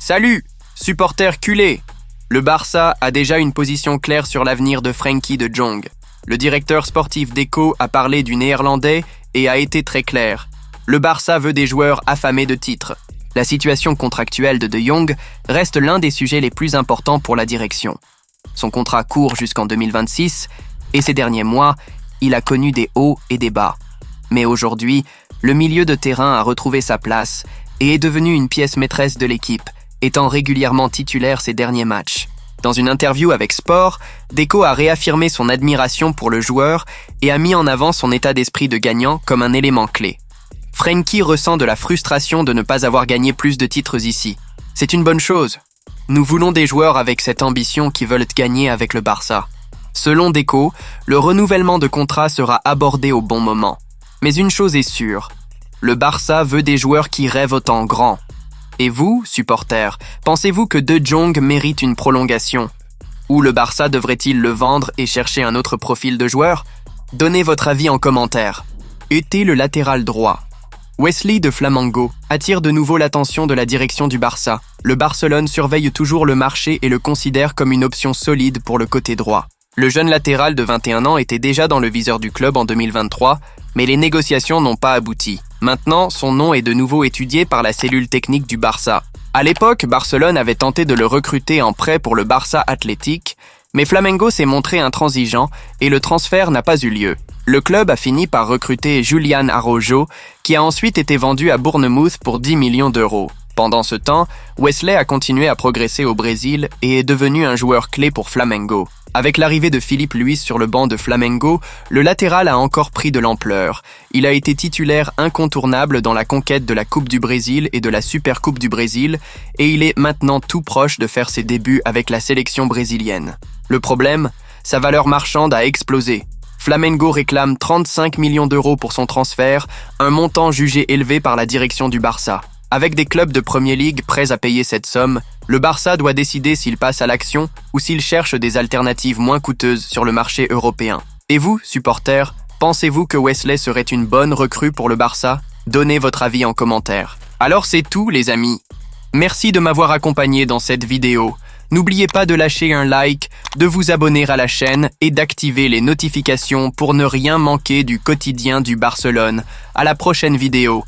Salut, supporters culés! Le Barça a déjà une position claire sur l'avenir de Frenkie de Jong. Le directeur sportif d'Echo a parlé du Néerlandais et a été très clair. Le Barça veut des joueurs affamés de titres. La situation contractuelle de Jong reste l'un des sujets les plus importants pour la direction. Son contrat court jusqu'en 2026 et ces derniers mois, il a connu des hauts et des bas. Mais aujourd'hui, le milieu de terrain a retrouvé sa place et est devenu une pièce maîtresse de l'équipe, étant régulièrement titulaire ces derniers matchs. Dans une interview avec Sport, Deco a réaffirmé son admiration pour le joueur et a mis en avant son état d'esprit de gagnant comme un élément clé. Frenkie ressent de la frustration de ne pas avoir gagné plus de titres ici. C'est une bonne chose. Nous voulons des joueurs avec cette ambition qui veulent gagner avec le Barça. Selon Deco, le renouvellement de contrat sera abordé au bon moment. Mais une chose est sûre, le Barça veut des joueurs qui rêvent autant grand. Et vous, supporters, pensez-vous que De Jong mérite une prolongation? Ou le Barça devrait-il le vendre et chercher un autre profil de joueur? Donnez votre avis en commentaire. Était le latéral droit. Wesley de Flamengo attire de nouveau l'attention de la direction du Barça. Le Barcelone surveille toujours le marché et le considère comme une option solide pour le côté droit. Le jeune latéral de 21 ans était déjà dans le viseur du club en 2023, mais les négociations n'ont pas abouti. Maintenant, son nom est de nouveau étudié par la cellule technique du Barça. À l'époque, Barcelone avait tenté de le recruter en prêt pour le Barça Athletic, mais Flamengo s'est montré intransigeant et le transfert n'a pas eu lieu. Le club a fini par recruter Julián Araujo, qui a ensuite été vendu à Bournemouth pour 10 millions d'euros. Pendant ce temps, Wesley a continué à progresser au Brésil et est devenu un joueur clé pour Flamengo. Avec l'arrivée de Philippe Luis sur le banc de Flamengo, le latéral a encore pris de l'ampleur. Il a été titulaire incontournable dans la conquête de la Coupe du Brésil et de la Supercoupe du Brésil, et il est maintenant tout proche de faire ses débuts avec la sélection brésilienne. Le problème, sa valeur marchande a explosé. Flamengo réclame 35 millions d'euros pour son transfert, un montant jugé élevé par la direction du Barça. Avec des clubs de Premier League prêts à payer cette somme, le Barça doit décider s'il passe à l'action ou s'il cherche des alternatives moins coûteuses sur le marché européen. Et vous, supporters, pensez-vous que Wesley serait une bonne recrue pour le Barça? Donnez votre avis en commentaire. Alors c'est tout, les amis. Merci de m'avoir accompagné dans cette vidéo. N'oubliez pas de lâcher un like, de vous abonner à la chaîne et d'activer les notifications pour ne rien manquer du quotidien du Barcelone. À la prochaine vidéo.